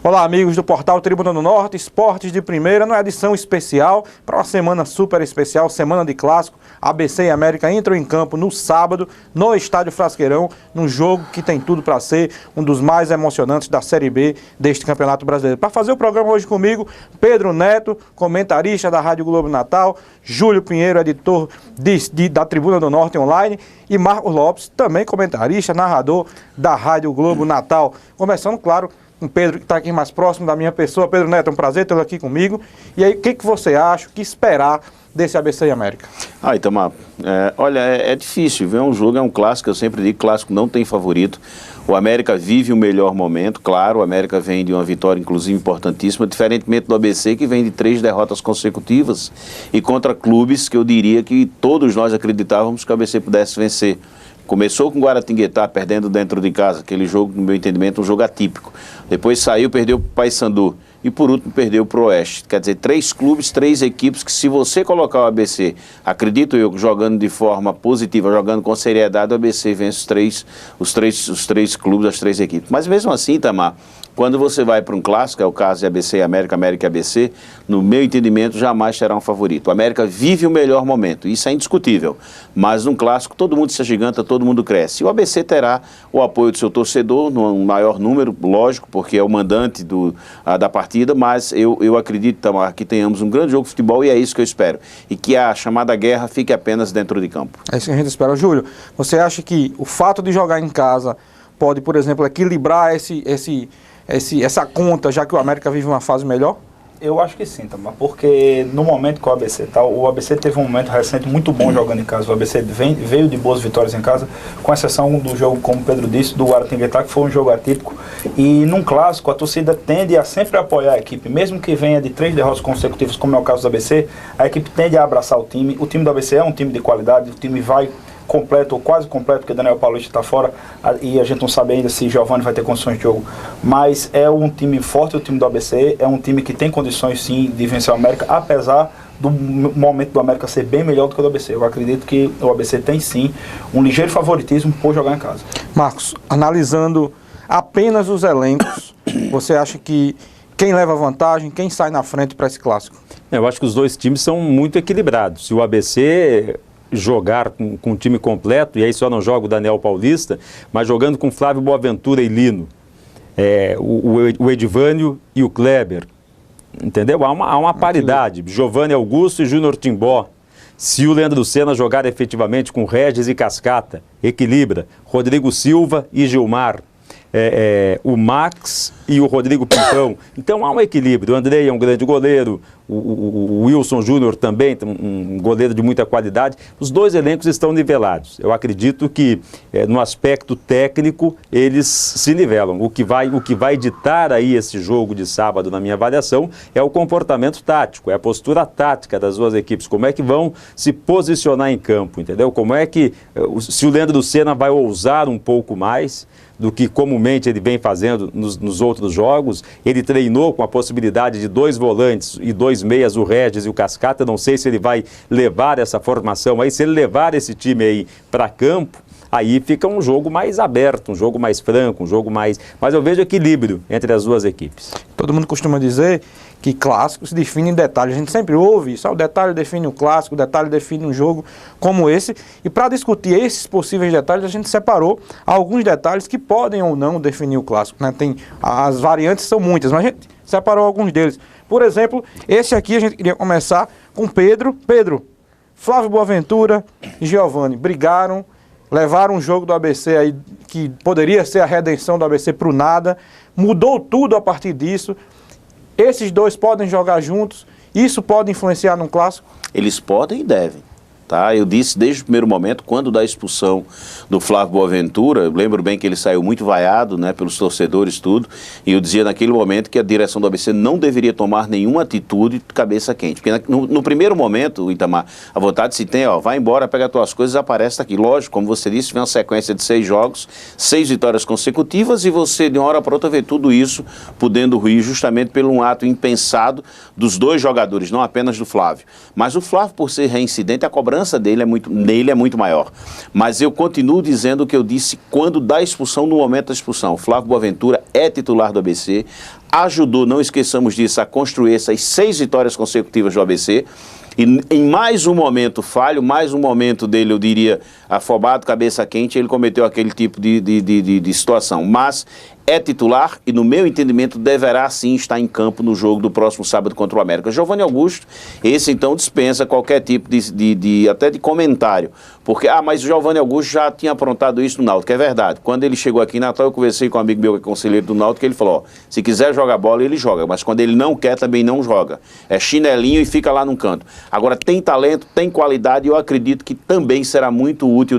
Olá, amigos do portal Tribuna do Norte, Esportes de Primeira, numa edição especial, para uma semana super especial, semana de clássico. ABC e América entram em campo no sábado, no Estádio Frasqueirão, num jogo que tem tudo para ser um dos mais emocionantes da Série B deste Campeonato Brasileiro. Para fazer o programa hoje comigo, Pedro Neto, comentarista da Rádio Globo Natal, Júlio Pinheiro, editor da Tribuna do Norte Online, e Marcos Lopes, também comentarista, narrador da Rádio Globo Natal. Começando, claro, com o Pedro, que está aqui mais próximo da minha pessoa. Pedro Neto, é um prazer tê-lo aqui comigo. E aí, o que você acha, o que esperar desse ABC e América? Itamar, olha, é difícil, viu? É um jogo, é um clássico, eu sempre digo que clássico não tem favorito. O América vive o melhor momento, claro, o América vem de uma vitória, inclusive, importantíssima, diferentemente do ABC, que vem de 3 derrotas consecutivas e contra clubes que eu diria que todos nós acreditávamos que o ABC pudesse vencer. Começou com o Guaratinguetá perdendo dentro de casa, aquele jogo, no meu entendimento, um jogo atípico. Depois saiu, perdeu para o Paysandu. E por último perdeu para o Oeste. Quer dizer, 3 clubes, 3 equipes que, se você colocar o ABC, acredito eu, jogando de forma positiva, jogando com seriedade, o ABC vence os três clubes, as 3 equipes. Mas mesmo assim, Itamar, quando você vai para um clássico, é o caso de ABC e América, América e ABC, no meu entendimento, jamais será um favorito. O América vive o melhor momento, isso é indiscutível. Mas num clássico, todo mundo se agiganta, todo mundo cresce. E o ABC terá o apoio do seu torcedor, num maior número, lógico, porque é o mandante da partida, mas eu acredito, Itamar, que tenhamos um grande jogo de futebol e é isso que eu espero. E que a chamada guerra fique apenas dentro de campo. É isso que a gente espera. Júlio, você acha que o fato de jogar em casa pode, por exemplo, equilibrar essa conta, já que o América vive uma fase melhor? Eu acho que sim, Tamar, porque no momento que o ABC tá, o ABC teve um momento recente muito bom jogando em casa. O ABC veio de boas vitórias em casa, com exceção do jogo, como o Pedro disse, do Guaratinguetá, que foi um jogo atípico. E num clássico, a torcida tende a sempre apoiar a equipe, mesmo que venha de 3 derrotas consecutivas, como é o caso do ABC, a equipe tende a abraçar o time. O time do ABC é um time de qualidade, o time vai completo ou quase completo, porque Daniel Paulista está fora e a gente não sabe ainda se Giovani vai ter condições de jogo, mas é um time forte, o time do ABC é um time que tem condições sim de vencer o América, apesar do momento do América ser bem melhor do que o do ABC. Eu acredito que o ABC tem sim um ligeiro favoritismo por jogar em casa. Marcos, analisando apenas os elencos, você acha que quem leva vantagem, quem sai na frente para esse clássico? Eu acho que os dois times são muito equilibrados. Se o ABC jogar com o time completo, e aí só não joga o Daniel Paulista, mas jogando com Flávio Boaventura e Lino, o Edivânio e o Kleber, entendeu? Há uma paridade, Giovani Augusto e Júnior Timbó. Se o Leandro Senna jogar efetivamente com Regis e Cascata, equilibra. Rodrigo Silva e Gilmar. O Max e o Rodrigo Pimpão. Então há um equilíbrio. O Andrei é um grande goleiro, o Wilson Júnior também, um goleiro de muita qualidade. Os dois elencos estão nivelados. Eu acredito que no aspecto técnico eles se nivelam. O que vai ditar aí esse jogo de sábado, na minha avaliação, é o comportamento tático, é a postura tática das duas equipes. Como é que vão se posicionar em campo, entendeu? Como é que, se o Leandro Senna vai ousar um pouco mais do que comumente ele vem fazendo nos outros jogos. Ele treinou com a possibilidade de 2 volantes e 2 meias, o Regis e o Cascata. Não sei se ele vai levar essa formação aí. Se ele levar esse time aí para campo, aí fica um jogo mais aberto, um jogo mais franco, um jogo mais... Mas eu vejo equilíbrio entre as duas equipes. Todo mundo costuma dizer que clássico se define em detalhes. A gente sempre ouve isso, o detalhe define o clássico, o detalhe define um jogo como esse. E para discutir esses possíveis detalhes, a gente separou alguns detalhes que podem ou não definir o clássico, né? As variantes são muitas, mas a gente separou alguns deles. Por exemplo, esse aqui a gente queria começar com Pedro. Pedro, Flávio Boaventura e Giovani brigaram, levaram um jogo do ABC aí que poderia ser a redenção do ABC para o nada, mudou tudo a partir disso. Esses dois podem jogar juntos, isso pode influenciar num clássico? Eles podem e devem. Tá? Eu disse desde o primeiro momento, quando da expulsão do Flávio Boaventura, eu lembro bem que ele saiu muito vaiado, né, pelos torcedores, tudo, e eu dizia naquele momento que a direção do ABC não deveria tomar nenhuma atitude de cabeça quente. Porque no primeiro momento, Itamar, a vontade se tem, vai embora, pega as tuas coisas e aparece aqui. Lógico, como você disse, vem uma sequência de 6 jogos, 6 vitórias consecutivas, e você, de uma hora para outra, vê tudo isso podendo ruir justamente por um ato impensado dos 2 jogadores, não apenas do Flávio. Mas o Flávio, por ser reincidente, a cobrança cobrança nele é muito maior. Mas eu continuo dizendo o que eu disse quando da expulsão, no momento da expulsão. Flávio Boaventura é titular do ABC, ajudou, não esqueçamos disso, a construir essas 6 vitórias consecutivas do ABC. E em mais um momento falho, mais um momento dele, eu diria, afobado, cabeça quente, ele cometeu aquele tipo de situação. Mas é titular e, no meu entendimento, deverá sim estar em campo no jogo do próximo sábado contra o América. Giovanni Augusto, esse então dispensa qualquer tipo até de comentário. Porque, mas o Giovanni Augusto já tinha aprontado isso no Náutico, é verdade. Quando ele chegou aqui em Natal, eu conversei com um amigo meu que é conselheiro do Náutico, ele falou, se quiser jogar bola, ele joga, mas quando ele não quer, também não joga. É chinelinho e fica lá num canto. Agora, tem talento, tem qualidade e eu acredito que também será muito útil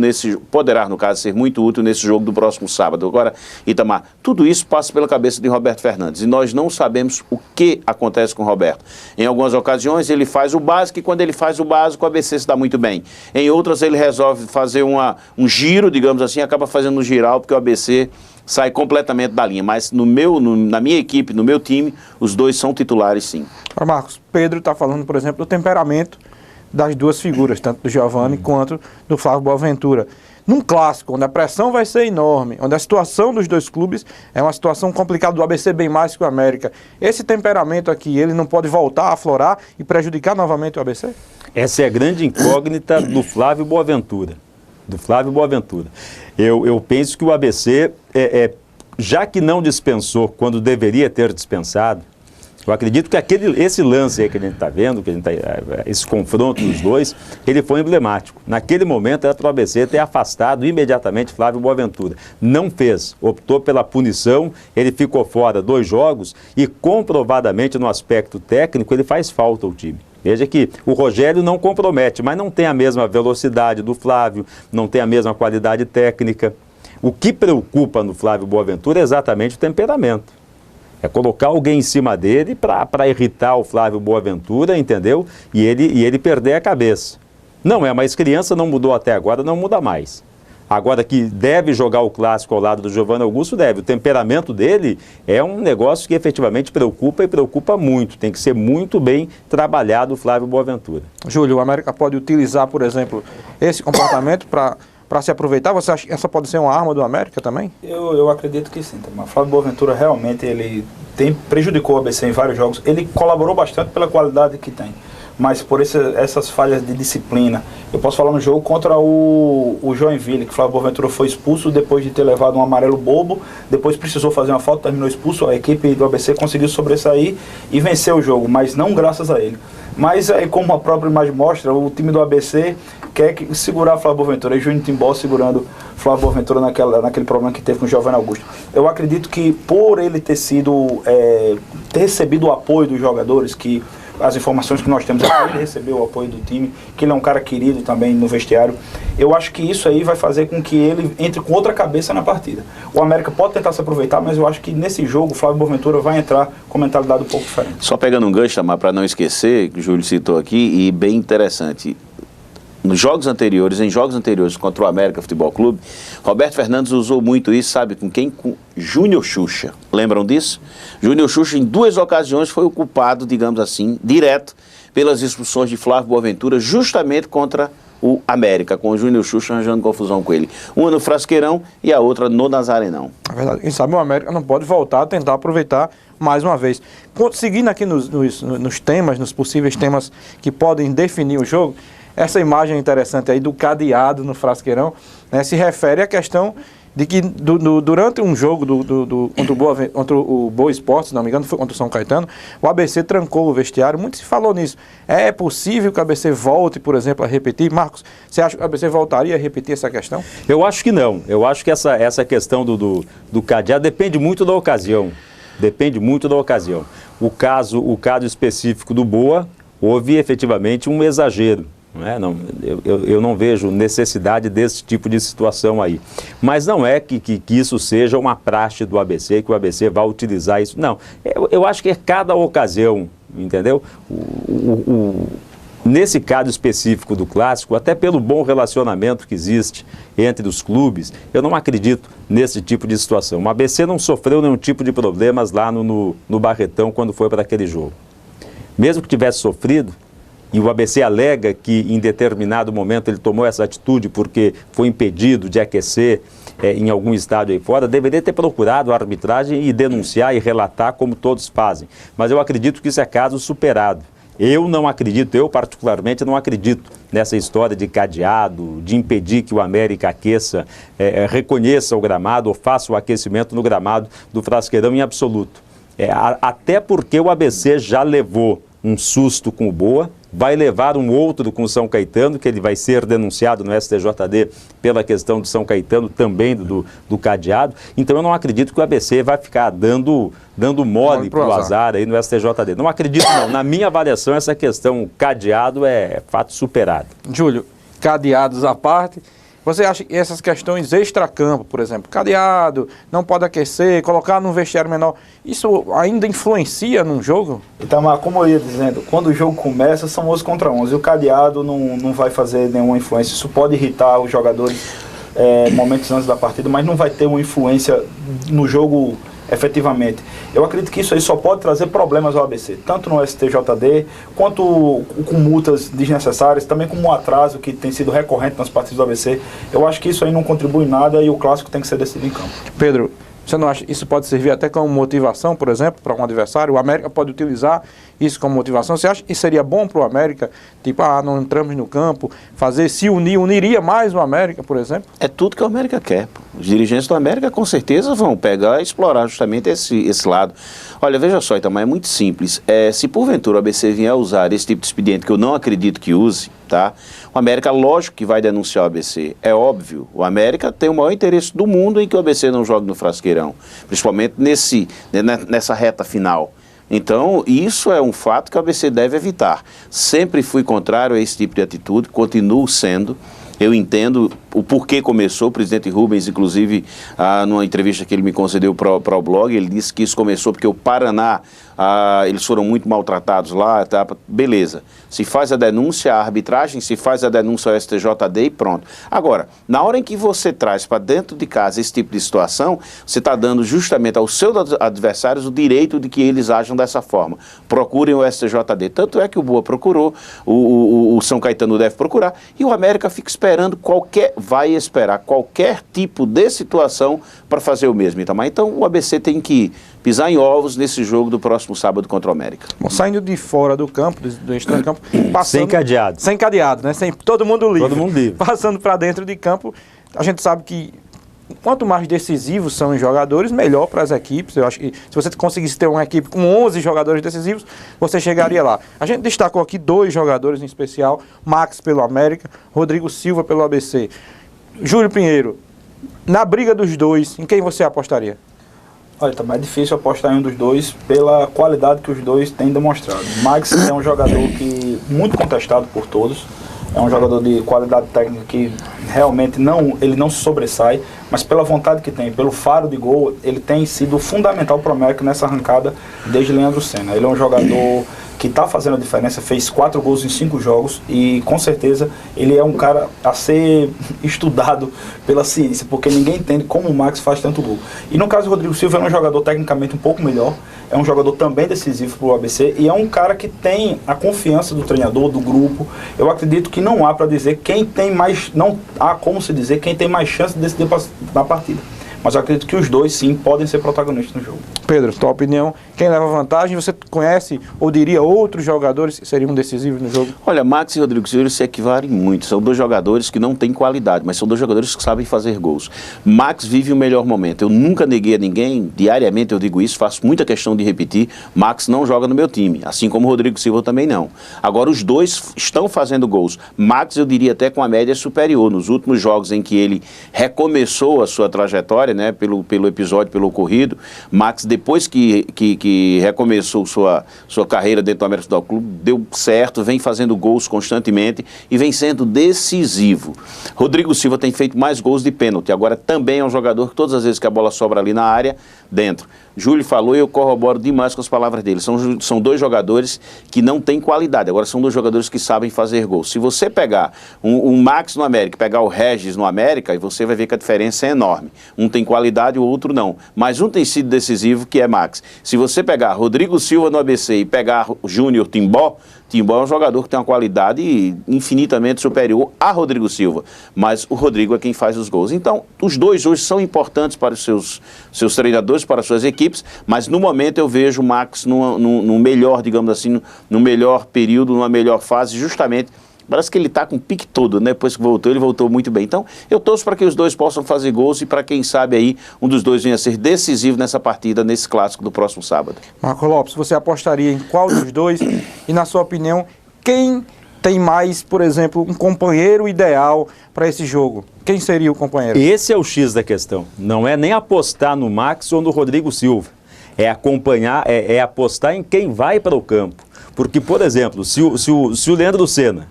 poderá, no caso, ser muito útil nesse jogo do próximo sábado. Agora, Itamar, tudo isso passa pela cabeça de Roberto Fernandes e nós não sabemos o que acontece com o Roberto. Em algumas ocasiões ele faz o básico e quando ele faz o básico o ABC se dá muito bem. Em outras ele resolve fazer um giro, digamos assim, acaba fazendo um giral porque o ABC sai completamente da linha. Mas na minha equipe, no meu time, os dois são titulares sim. Marcos, Pedro está falando, por exemplo, do temperamento das duas figuras, tanto do Giovanni quanto do Flávio Boaventura. Num clássico, onde a pressão vai ser enorme, onde a situação dos dois clubes é uma situação complicada, do ABC bem mais que o América, esse temperamento aqui, ele não pode voltar a aflorar e prejudicar novamente o ABC? Essa é a grande incógnita do Flávio Boaventura. Eu penso que o ABC, já que não dispensou quando deveria ter dispensado, eu acredito que esse lance aí que a gente está vendo, esse confronto dos dois, ele foi emblemático. Naquele momento era para o ABC ter afastado imediatamente Flávio Boaventura. Não fez, optou pela punição, ele ficou fora 2 jogos e comprovadamente no aspecto técnico ele faz falta ao time. Veja que o Rogério não compromete, mas não tem a mesma velocidade do Flávio, não tem a mesma qualidade técnica. O que preocupa no Flávio Boaventura é exatamente o temperamento. É colocar alguém em cima dele para irritar o Flávio Boaventura, entendeu? E ele perder a cabeça. Não é mais criança, não mudou até agora, não muda mais. Agora que deve jogar o clássico ao lado do Giovanni Augusto, deve. O temperamento dele é um negócio que efetivamente preocupa e preocupa muito. Tem que ser muito bem trabalhado o Flávio Boaventura. Júlio, o América pode utilizar, por exemplo, esse comportamento para se aproveitar? Você acha que essa pode ser uma arma do América também? Eu acredito que sim. O Flávio Boaventura realmente ele prejudicou o ABC em vários jogos. Ele colaborou bastante pela qualidade que tem. Mas por essas falhas de disciplina. Eu posso falar no jogo contra o Joinville, que o Flávio Boaventura foi expulso depois de ter levado um amarelo bobo, depois precisou fazer uma falta, terminou expulso, a equipe do ABC conseguiu sobressair e vencer o jogo, mas não graças a ele. Mas aí, como a própria imagem mostra, o time do ABC quer segurar Flávio Boaventura, e Júnior Timbó segurando Flávio Boaventura naquele problema que teve com o Giovanni Augusto. Eu acredito que por ele ter recebido o apoio dos jogadores, que as informações que nós temos é que ele recebeu o apoio do time, que ele é um cara querido também no vestiário. Eu acho que isso aí vai fazer com que ele entre com outra cabeça na partida. O América pode tentar se aproveitar, mas eu acho que nesse jogo o Flávio Boaventura vai entrar com mentalidade um pouco diferente. Só pegando um gancho, Tamar, para não esquecer, que o Júlio citou aqui, e bem interessante. Em jogos anteriores contra o América Futebol Clube, Roberto Fernandes usou muito isso, sabe com quem? Com Júnior Xuxa. Lembram disso? Júnior Xuxa, em 2 ocasiões, foi o culpado, digamos assim, direto, pelas expulsões de Flávio Boaventura, justamente contra o América, com o Júnior Xuxa arranjando confusão com ele. Uma no Frasqueirão e a outra no Nazarenão. É verdade. Quem sabe o América não pode voltar a tentar aproveitar mais uma vez. Seguindo aqui nos temas, nos possíveis temas que podem definir o jogo, essa imagem interessante aí do cadeado no Frasqueirão, né, se refere à questão de que durante um jogo contra o Boa Esporte, se não me engano, foi contra o São Caetano, o ABC trancou o vestiário. Muito se falou nisso. É possível que o ABC volte, por exemplo, a repetir? Marcos, você acha que o ABC voltaria a repetir essa questão? Eu acho que não. Eu acho que essa questão do cadeado depende muito da ocasião. Depende muito da ocasião. O caso específico do Boa, houve efetivamente um exagero. Eu não vejo necessidade desse tipo de situação aí. Mas não é que isso seja uma praxe do ABC, que o ABC vai utilizar isso. Não, eu acho que é cada ocasião, entendeu? Nesse caso específico do Clássico, até pelo bom relacionamento que existe entre os clubes, eu não acredito nesse tipo de situação. O ABC não sofreu nenhum tipo de problemas lá no Barretão quando foi para aquele jogo. Mesmo que tivesse sofrido, e o ABC alega que em determinado momento ele tomou essa atitude porque foi impedido de aquecer em algum estádio aí fora, deveria ter procurado a arbitragem e denunciar e relatar como todos fazem. Mas eu acredito que isso é caso superado. Eu não acredito, eu particularmente não acredito nessa história de cadeado, de impedir que o América aqueça, reconheça o gramado ou faça o aquecimento no gramado do Frasqueirão em absoluto. Até porque o ABC já levou um susto com o Boa, vai levar um outro com o São Caetano, que ele vai ser denunciado no STJD pela questão do São Caetano, também do cadeado. Então eu não acredito que o ABC vai ficar dando mole para o azar aí no STJD. Não acredito não. Na minha avaliação, essa questão cadeado é fato superado. Júlio, cadeados à parte, você acha que essas questões extracampo, por exemplo, cadeado, não pode aquecer, colocar num vestiário menor, isso ainda influencia num jogo? Então, como eu ia dizendo, quando o jogo começa, são 11 contra 11. E o cadeado não vai fazer nenhuma influência. Isso pode irritar os jogadores momentos antes da partida, mas não vai ter uma influência no jogo efetivamente. Eu acredito que isso aí só pode trazer problemas ao ABC, tanto no STJD, quanto com multas desnecessárias, também com um atraso que tem sido recorrente nas partidas do ABC. Eu acho que isso aí não contribui em nada e o clássico tem que ser decidido em campo. Pedro, você não acha que isso pode servir até como motivação, por exemplo, para um adversário? O América pode utilizar isso como motivação? Você acha que isso seria bom para o América? Tipo, não entramos no campo, se uniria mais o América, por exemplo? É tudo que o América quer. Os dirigentes do América com certeza vão pegar e explorar justamente esse lado. Olha, veja só, Itamar, é muito simples. Se porventura o ABC vier a usar esse tipo de expediente, que eu não acredito que use, tá? O América, lógico que vai denunciar o ABC. É óbvio, o América tem o maior interesse do mundo em que o ABC não jogue no Frasqueirão, principalmente nessa reta final. Então, isso é um fato que o ABC deve evitar. Sempre fui contrário a esse tipo de atitude, continuo sendo. Eu entendo o porquê começou. O presidente Rubens, inclusive, numa entrevista que ele me concedeu para o blog, ele disse que isso começou porque o Paraná, eles foram muito maltratados lá, tá? Beleza. Se faz a denúncia, a arbitragem, se faz a denúncia ao STJD e pronto. Agora, na hora em que você traz para dentro de casa esse tipo de situação, você está dando justamente aos seus adversários o direito de que eles ajam dessa forma. Procurem o STJD. Tanto é que o Boa procurou, o São Caetano deve procurar, e o América fica esperando vai esperar qualquer tipo de situação para fazer o mesmo. Então o ABC tem que pisar em ovos nesse jogo do próximo sábado contra o América. Bom, saindo de fora do campo, do extra de campo, sem cadeado. Sem cadeado, né? Sem todo mundo livre. Todo mundo livre. Passando para dentro de campo, a gente sabe que quanto mais decisivos são os jogadores, melhor para as equipes. Eu acho que se você conseguisse ter uma equipe com 11 jogadores decisivos, você chegaria lá. A gente destacou aqui 2 jogadores em especial, Max pelo América, Rodrigo Silva pelo ABC. Júlio Pinheiro, na briga dos dois, em quem você apostaria? Olha, tá mais difícil apostar em um dos dois pela qualidade que os dois têm demonstrado. Max é um jogador muito contestado por todos. É um jogador de qualidade técnica que realmente ele não se sobressai, mas pela vontade que tem, pelo faro de gol, ele tem sido fundamental para o América nessa arrancada desde Leandro Senna. Ele é um jogador que está fazendo a diferença, fez 4 gols em 5 jogos e com certeza ele é um cara a ser estudado pela ciência, porque ninguém entende como o Max faz tanto gol. E no caso do Rodrigo Silva, é um jogador tecnicamente um pouco melhor, é um jogador também decisivo para o ABC e é um cara que tem a confiança do treinador, do grupo. Eu acredito que não há para dizer quem tem mais, não há como se dizer quem tem mais chance de decidir na partida. Mas eu acredito que os dois, sim, podem ser protagonistas no jogo. Pedro, tua opinião, quem leva vantagem? Você conhece ou diria outros jogadores que seriam decisivos no jogo? Olha, Max e Rodrigo Silva se equivalem muito. São 2 jogadores que não têm qualidade, mas são 2 jogadores que sabem fazer gols. Max vive o melhor momento. Eu nunca neguei a ninguém, diariamente eu digo isso, faço muita questão de repetir. Max não joga no meu time, assim como o Rodrigo Silva também não. Agora, os dois estão fazendo gols. Max, eu diria até com a média superior. Nos últimos jogos em que ele recomeçou a sua trajetória, né, pelo episódio, pelo ocorrido, Max, depois que recomeçou sua carreira dentro do América Futebol Clube, deu certo, vem fazendo gols constantemente e vem sendo decisivo. Rodrigo Silva tem feito mais gols de pênalti, agora também é um jogador que todas as vezes que a bola sobra ali na área, dentro. Júlio falou e eu corroboro demais com as palavras dele. São 2 jogadores que não têm qualidade, agora são 2 jogadores que sabem fazer gols. Se você pegar um Max no América, pegar o Regis no América, você vai ver que a diferença é enorme. Um tem qualidade, o outro não. Mas um tem sido decisivo, que é Max. Se você pegar Rodrigo Silva no ABC e pegar o Júnior Timbó, Timbó é um jogador que tem uma qualidade infinitamente superior a Rodrigo Silva, mas o Rodrigo é quem faz os gols. Então, os dois hoje são importantes para os seus treinadores, para as suas equipes, mas no momento eu vejo o Max no melhor, digamos assim, no melhor período, numa melhor fase, justamente. Parece que ele está com o pique todo, né? Depois que voltou, ele voltou muito bem. Então, eu torço para que os dois possam fazer gols e para quem sabe aí, um dos dois venha a ser decisivo nessa partida, nesse clássico do próximo sábado. Marco Lopes, você apostaria em qual dos dois? E na sua opinião, quem tem mais, por exemplo, um companheiro ideal para esse jogo? Quem seria o companheiro? Esse é o X da questão. Não é nem apostar no Max ou no Rodrigo Silva. É acompanhar, é apostar em quem vai para o campo. Porque, por exemplo, se o Leandro Senna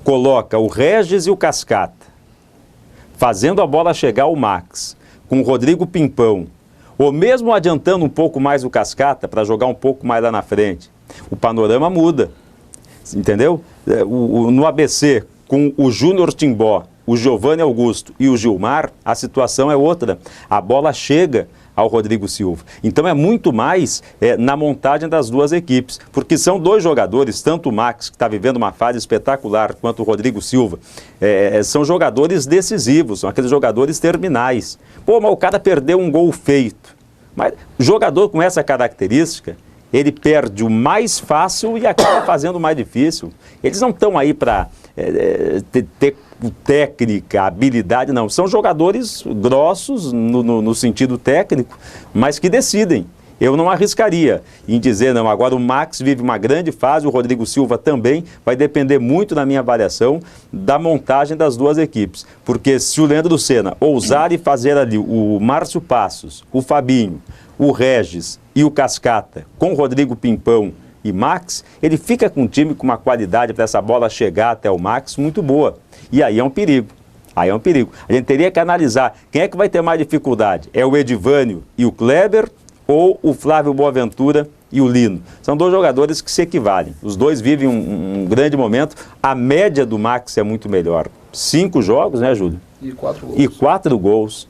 coloca o Regis e o Cascata, fazendo a bola chegar ao Max, com o Rodrigo Pimpão, ou mesmo adiantando um pouco mais o Cascata para jogar um pouco mais lá na frente, o panorama muda, entendeu? No ABC, com o Júnior Timbó, o Giovanni Augusto e o Gilmar, a situação é outra. A bola chega ao Rodrigo Silva. Então é muito mais na montagem das duas equipes, porque são dois jogadores, tanto o Max, que está vivendo uma fase espetacular, quanto o Rodrigo Silva, são jogadores decisivos, são aqueles jogadores terminais. Pô, mas o cara perdeu um gol feito. Mas jogador com essa característica, ele perde o mais fácil e acaba fazendo o mais difícil. Eles não estão aí para ter técnica, habilidade, não. São jogadores grossos no sentido técnico, mas que decidem. Eu não arriscaria em dizer, não, agora o Max vive uma grande fase, o Rodrigo Silva também, vai depender muito, na minha avaliação, da montagem das duas equipes. Porque se o Leandro Senna ousar e fazer ali o Márcio Passos, o Fabinho, o Regis e o Cascata, com o Rodrigo Pimpão e Max, ele fica com um time com uma qualidade para essa bola chegar até o Max muito boa. E aí é um perigo. Aí é um perigo. A gente teria que analisar quem é que vai ter mais dificuldade. É o Edivânio e o Kleber ou o Flávio Boaventura e o Lino? São dois jogadores que se equivalem. Os dois vivem um grande momento. A média do Max é muito melhor. 5 jogos, né, Júlio? E 4 gols. E 4 gols.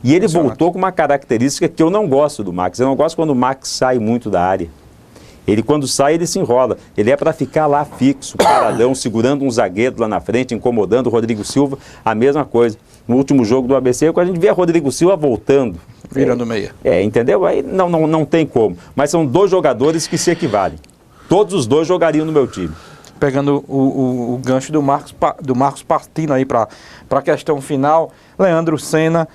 E ele voltou com uma característica que eu não gosto do Max. Eu não gosto quando o Max sai muito da área. Ele, quando sai, ele se enrola. Ele é para ficar lá fixo, paradão, segurando um zagueiro lá na frente, incomodando o Rodrigo Silva, a mesma coisa. No último jogo do ABC, quando a gente vê a Rodrigo Silva voltando. Virando meia. Entendeu? Aí não tem como. Mas são dois jogadores que se equivalem. Todos os dois jogariam no meu time. Pegando o gancho do Marcos partindo aí para a questão final, Leandro Senna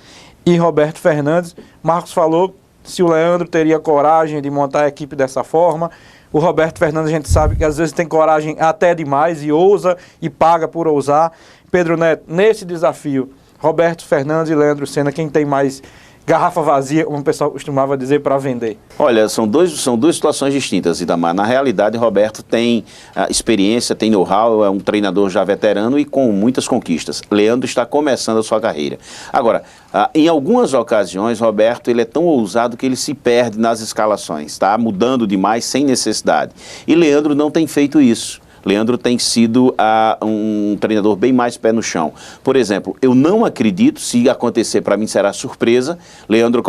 e Roberto Fernandes. Marcos falou se o Leandro teria coragem de montar a equipe dessa forma. O Roberto Fernandes, a gente sabe que às vezes tem coragem até demais e ousa e paga por ousar. Pedro Neto, nesse desafio, Roberto Fernandes e Leandro Senna, quem tem mais garrafa vazia, como o pessoal costumava dizer, para vender? Olha, são duas situações distintas, Idamar. Na realidade, Roberto tem experiência, tem know-how, é um treinador já veterano e com muitas conquistas. Leandro está começando a sua carreira. Agora, em algumas ocasiões, Roberto ele é tão ousado que ele se perde nas escalações, está mudando demais sem necessidade. E Leandro não tem feito isso. Leandro tem sido um treinador bem mais pé no chão. Por exemplo, eu não acredito, se acontecer, para mim será surpresa, Leandro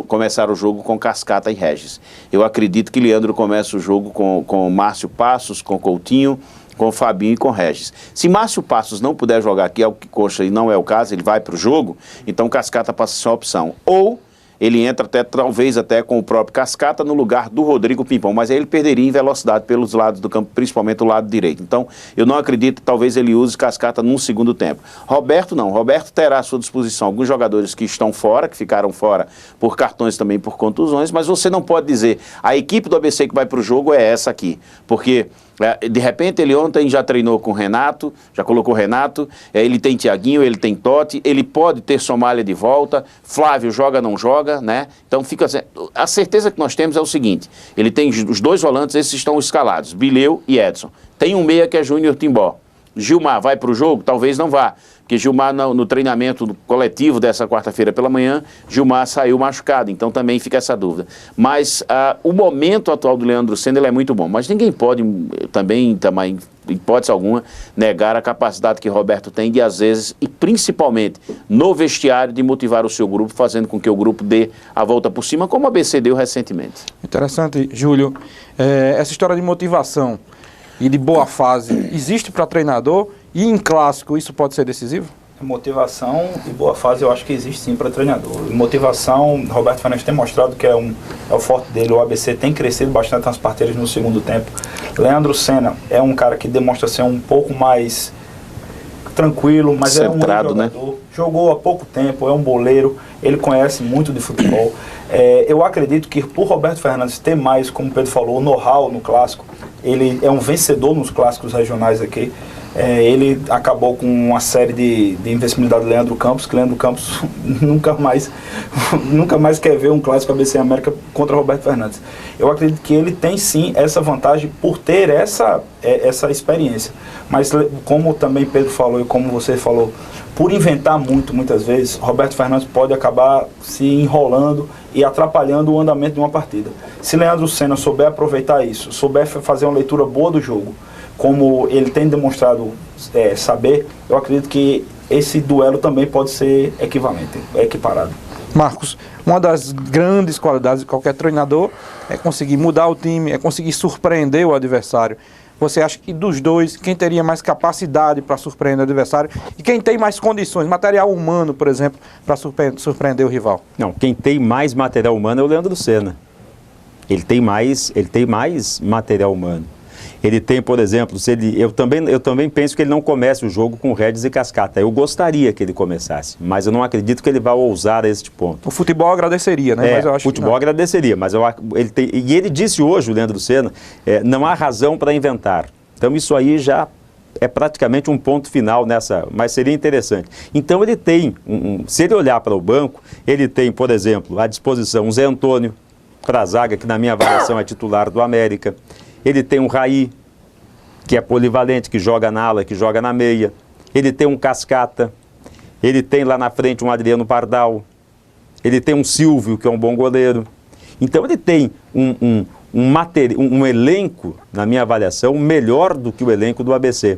começar o jogo com Cascata e Regis. Eu acredito que Leandro comece o jogo com Márcio Passos, com Coutinho, com Fabinho e com Regis. Se Márcio Passos não puder jogar aqui, é o que consta e não é o caso, ele vai para o jogo, então Cascata passa a sua opção. Ou ele entra talvez até com o próprio Cascata no lugar do Rodrigo Pimpão, mas aí ele perderia em velocidade pelos lados do campo, principalmente o lado direito. Então, eu não acredito, talvez ele use Cascata num segundo tempo. Roberto não, Roberto terá à sua disposição alguns jogadores que estão fora, que ficaram fora por cartões também, por contusões, mas você não pode dizer, a equipe do ABC que vai para o jogo é essa aqui, porque de repente ele ontem já treinou com o Renato, já colocou o Renato, ele tem Thiaguinho, ele tem Totti, ele pode ter Somália de volta, Flávio joga, não joga, né? Então fica assim, a certeza que nós temos é o seguinte, ele tem os dois volantes, esses estão escalados, Bileu e Edson. Tem um meia que é Júnior Timbó. Gilmar vai para o jogo? Talvez não vá, porque Gilmar no treinamento coletivo dessa quarta-feira pela manhã, Gilmar saiu machucado, então também fica essa dúvida. Mas o momento atual do Leandro Senna ele é muito bom, mas ninguém pode também, hipótese alguma, negar a capacidade que Roberto tem de, às vezes, e principalmente no vestiário, de motivar o seu grupo, fazendo com que o grupo dê a volta por cima, como a ABC deu recentemente. Interessante, Júlio. Essa história de motivação. e de boa fase existe para treinador e em clássico isso pode ser decisivo? Motivação e boa fase eu acho que existe sim para treinador. Motivação, Roberto Fernandes tem mostrado que é o forte dele. O ABC tem crescido bastante nas parteiras no segundo tempo. Leandro Senna é um cara que demonstra ser um pouco mais tranquilo, mas centrado, é um jogador. Né? Jogou há pouco tempo, é um boleiro, ele conhece muito de futebol. Eu acredito que por Roberto Fernandes ter mais, como o Pedro falou, o know-how no clássico, ele é um vencedor nos clássicos regionais aqui. Ele acabou com uma série de investimento do Leandro Campos, que Leandro Campos nunca mais quer ver um clássico ABC América contra Roberto Fernandes. Eu acredito que ele tem sim essa vantagem por ter essa experiência. Mas como também Pedro falou e como você falou, por inventar muitas vezes, Roberto Fernandes pode acabar se enrolando e atrapalhando o andamento de uma partida. Se Leandro Senna souber aproveitar isso, souber fazer uma leitura boa do jogo, como ele tem demonstrado saber, eu acredito que esse duelo também pode ser equiparado. Marcos, uma das grandes qualidades de qualquer treinador é conseguir mudar o time, é conseguir surpreender o adversário. Você acha que dos dois, quem teria mais capacidade para surpreender o adversário e quem tem mais condições, material humano, por exemplo, para surpreender o rival? Não, quem tem mais material humano é o Leandro Senna. Ele tem mais material humano. Ele tem, por exemplo, eu também penso que ele não comece o jogo com Regis e Cascata. Eu gostaria que ele começasse, mas eu não acredito que ele vá ousar a este ponto. O futebol agradeceria, né? Mas eu acho o futebol agradeceria, mas ele disse hoje, o Leandro Senna, não há razão para inventar. Então isso aí já é praticamente um ponto final nessa, mas seria interessante. Então ele tem, se ele olhar para o banco, ele tem, por exemplo, à disposição um Zé Antônio, para a zaga, que na minha avaliação é titular do América. Ele tem um Raí, que é polivalente, que joga na ala, que joga na meia. Ele tem um Cascata. Ele tem lá na frente um Adriano Pardal. Ele tem um Silvio, que é um bom goleiro. Então ele tem um elenco, na minha avaliação, melhor do que o elenco do ABC.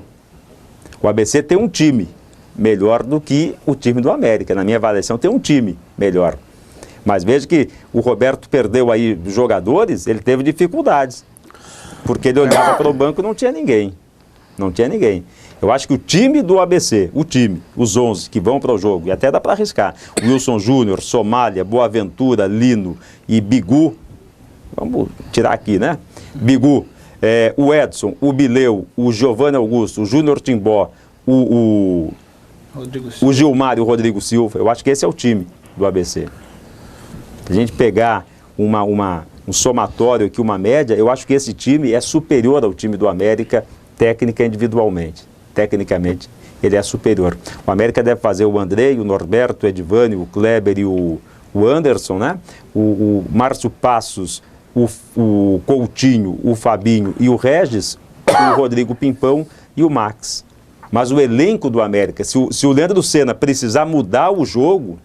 O ABC tem um time melhor do que o time do América. Na minha avaliação, tem um time melhor. Mas veja que o Roberto perdeu aí jogadores, ele teve dificuldades. Porque ele olhava para o banco e não tinha ninguém. Não tinha ninguém. Eu acho que o time do ABC, os 11 que vão para o jogo, e até dá para arriscar, Wilson Júnior, Somália, Boaventura, Lino e Bigu, vamos tirar aqui, né? Bigu, o Edson, o Bileu, o Giovanni Augusto, o Júnior Timbó, o Gilmar e o Rodrigo Silva, eu acho que esse é o time do ABC. Se a gente pegar um somatório aqui, uma média, eu acho que esse time é superior ao time do América, técnica individualmente. Tecnicamente, ele é superior. O América deve fazer o Andrei, o Norberto, o Edvânio, o Kleber e o Anderson, né? O Márcio Passos, o Coutinho, o Fabinho e o Regis, o Rodrigo Pimpão e o Max. Mas o elenco do América, se o Leandro Senna precisar mudar o jogo,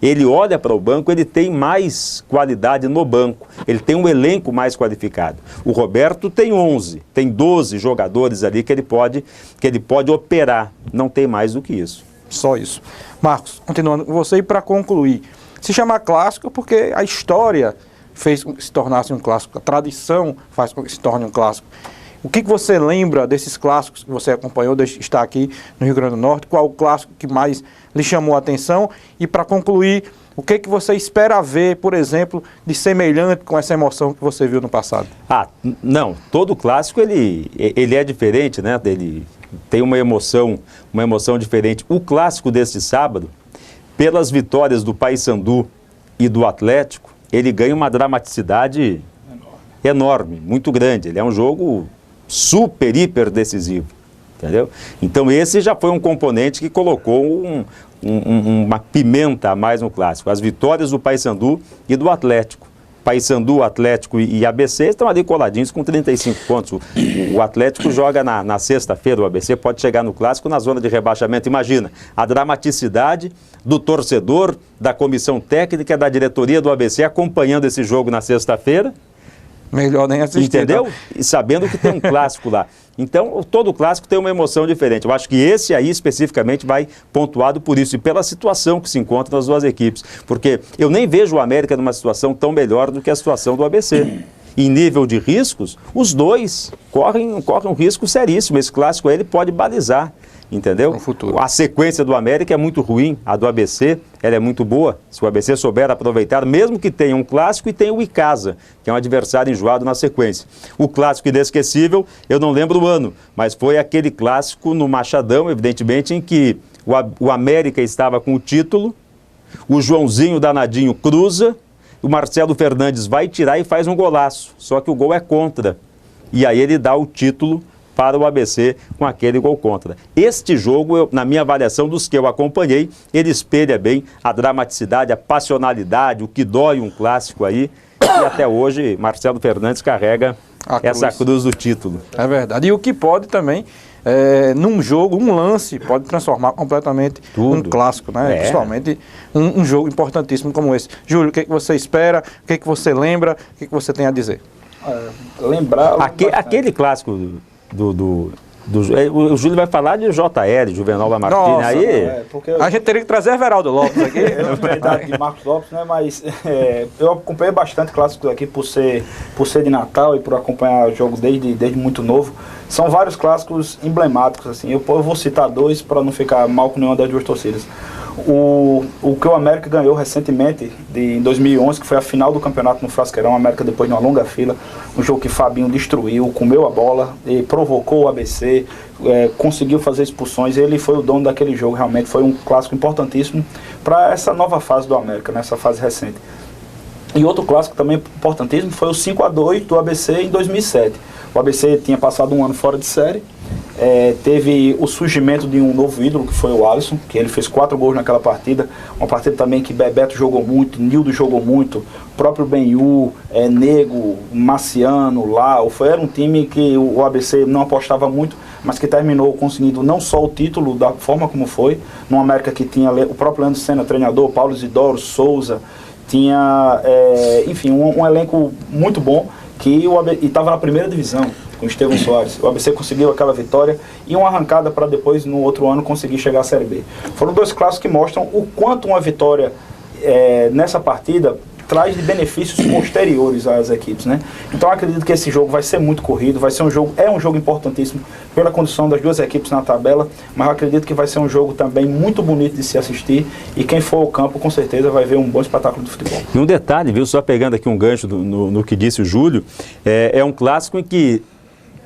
ele olha para o banco, ele tem mais qualidade no banco, ele tem um elenco mais qualificado. O Roberto tem 11, tem 12 jogadores ali que ele pode operar, não tem mais do que isso. Só isso. Marcos, continuando com você e para concluir, se chama clássico porque a história fez com que se tornasse um clássico, a tradição faz com que se torne um clássico. O que você lembra desses clássicos que você acompanhou, está aqui no Rio Grande do Norte? Qual o clássico que mais lhe chamou a atenção? E para concluir, o que você espera ver, por exemplo, de semelhante com essa emoção que você viu no passado? Não, todo clássico ele é diferente, né? Ele tem uma emoção diferente. O clássico deste sábado, pelas vitórias do Paysandu e do Atlético, ele ganha uma dramaticidade enorme, muito grande. Ele é um jogo super, hiper decisivo, entendeu? Então esse já foi um componente que colocou uma pimenta a mais no clássico. As vitórias do Paysandu e do Atlético. Paysandu, Atlético e ABC estão ali coladinhos com 35 pontos. O Atlético joga na sexta-feira, o ABC pode chegar no clássico na zona de rebaixamento. Imagina a dramaticidade do torcedor, da comissão técnica, da diretoria do ABC acompanhando esse jogo na sexta-feira. Melhor nem assistir. Entendeu? Então. E sabendo que tem um clássico lá. Então, todo clássico tem uma emoção diferente. Eu acho que esse aí, especificamente, vai pontuado por isso e pela situação que se encontra nas duas equipes. Porque eu nem vejo o América numa situação tão melhor do que a situação do ABC. em nível de riscos, os dois correm um risco seríssimo. Esse clássico aí ele pode balizar, entendeu? No futuro. A sequência do América é muito ruim, a do ABC ela é muito boa. Se o ABC souber aproveitar, mesmo que tenha um clássico e tenha o Icasa, que é um adversário enjoado na sequência. O clássico inesquecível, eu não lembro o ano, mas foi aquele clássico no Machadão, evidentemente, em que o América estava com o título, o Joãozinho danadinho cruza, o Marcelo Fernandes vai tirar e faz um golaço, só que o gol é contra. E aí ele dá o título para o ABC com aquele gol contra. Este jogo, na minha avaliação dos que eu acompanhei, ele espelha bem a dramaticidade, a passionalidade, o que dói um clássico aí. E até hoje, Marcelo Fernandes carrega essa cruz do título. É verdade. E o que pode também, num jogo, um lance, pode transformar completamente um clássico, né? Principalmente um jogo importantíssimo como esse. Júlio, o que você espera? O que você lembra? O que você tem a dizer? Lembrar... Aquele clássico o Júlio vai falar de JL, Juvenal Lamartine. Nossa, aí a gente teria que trazer Everaldo Lopes aqui. Eu não tenho a idade de Marcos Lopes, né? Mas eu acompanhei bastante clássicos aqui por ser de Natal e por acompanhar o jogo desde muito novo. São vários clássicos emblemáticos, assim. Eu vou citar dois para não ficar mal com nenhuma das duas torcidas. O que o América ganhou recentemente, em 2011, que foi a final do campeonato no Frasqueirão. O América, depois de uma longa fila, um jogo que Fabinho destruiu, comeu a bola, e provocou o ABC, conseguiu fazer expulsões. Ele foi o dono daquele jogo, realmente foi um clássico importantíssimo para essa nova fase do América, nessa fase recente. E outro clássico também importantíssimo foi o 5-2 do ABC em 2007. O ABC tinha passado um ano fora de série, teve o surgimento de um novo ídolo, que foi o Alisson, que ele fez 4 gols naquela partida, uma partida também que Bebeto jogou muito, Nildo jogou muito, o próprio Benhu, Nego, Marciano, Lau. Era um time que o ABC não apostava muito, mas que terminou conseguindo não só o título da forma como foi, no América que tinha o próprio Leandro Senna, treinador, Paulo Isidoro, Souza, tinha, enfim, um elenco muito bom, que estava na primeira divisão com o Estevão Soares. O ABC conseguiu aquela vitória e uma arrancada para depois, no outro ano, conseguir chegar à Série B. Foram dois clássicos que mostram o quanto uma vitória nessa partida traz de benefícios posteriores às equipes, né? Então eu acredito que esse jogo vai ser muito corrido, vai ser um jogo importantíssimo pela condição das duas equipes na tabela, mas eu acredito que vai ser um jogo também muito bonito de se assistir e quem for ao campo com certeza vai ver um bom espetáculo de futebol. E um detalhe, viu, só pegando aqui um gancho no que disse o Júlio, é um clássico em que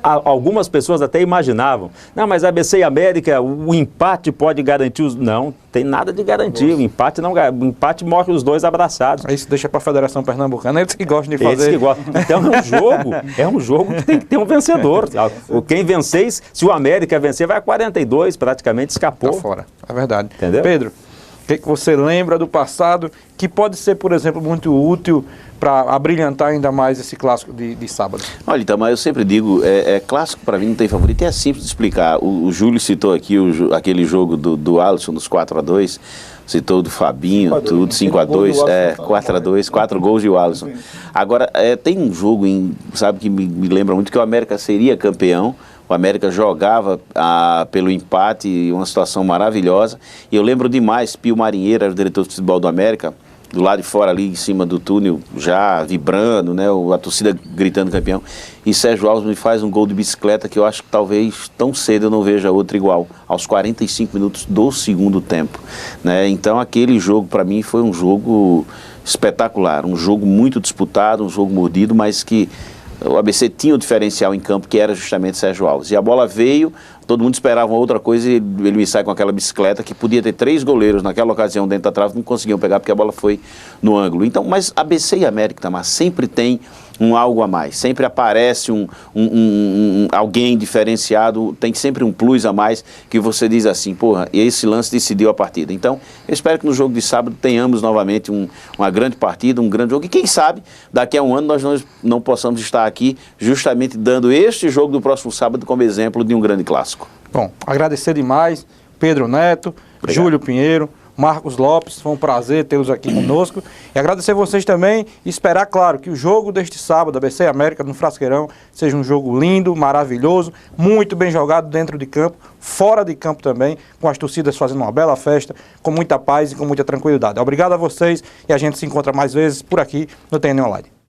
algumas pessoas até imaginavam, não, mas ABC e América, o empate pode garantir os... Não, tem nada de garantir, o empate morre os dois abraçados. Isso deixa para a Federação Pernambucana, eles que gostam de fazer. Eles que gostam. Então é um jogo que tem que ter um vencedor. Quem vencer, se o América vencer, vai a 42, praticamente escapou. Tá fora, é verdade. Entendeu? Pedro, o que você lembra do passado que pode ser, por exemplo, muito útil para abrilhantar ainda mais esse clássico de sábado? Olha, Itamar, eu sempre digo, clássico para mim não tem favorito, é simples de explicar. O Júlio citou aqui aquele jogo do Alisson, dos 4-2, citou do Fabinho, 5-2, tudo, 5-2, 4-2, 4 gols de o Alisson. Agora, tem um jogo, sabe, que me lembra muito que o América seria campeão. O América jogava pelo empate, uma situação maravilhosa. E eu lembro demais, Pio Marinheiro era o diretor de futebol do América, do lado de fora ali, em cima do túnel, já vibrando, né, a torcida gritando campeão. E Sérgio Alves me faz um gol de bicicleta que eu acho que talvez tão cedo eu não veja outro igual, aos 45 minutos do segundo tempo, né? Então aquele jogo para mim foi um jogo espetacular, um jogo muito disputado, um jogo mordido, mas que o ABC tinha o diferencial em campo, que era justamente Sérgio Alves. E a bola veio, todo mundo esperava outra coisa e ele me sai com aquela bicicleta que podia ter 3 goleiros naquela ocasião dentro da trave, não conseguiam pegar porque a bola foi no ângulo. Então, mas ABC e América, Tamar, sempre tem um algo a mais, sempre aparece alguém diferenciado, tem sempre um plus a mais que você diz assim, porra, e esse lance decidiu a partida. Então, eu espero que no jogo de sábado tenhamos novamente uma grande partida, um grande jogo, e quem sabe, daqui a um ano nós não possamos estar aqui justamente dando este jogo do próximo sábado como exemplo de um grande clássico. Bom, agradecer demais, Pedro Neto, Obrigado. Júlio Pinheiro, Marcos Lopes, foi um prazer tê-los aqui conosco. E agradecer vocês também e esperar, claro, que o jogo deste sábado, ABC e América, no Frasqueirão, seja um jogo lindo, maravilhoso, muito bem jogado dentro de campo, fora de campo também, com as torcidas fazendo uma bela festa, com muita paz e com muita tranquilidade. Obrigado a vocês e a gente se encontra mais vezes por aqui no TN Online.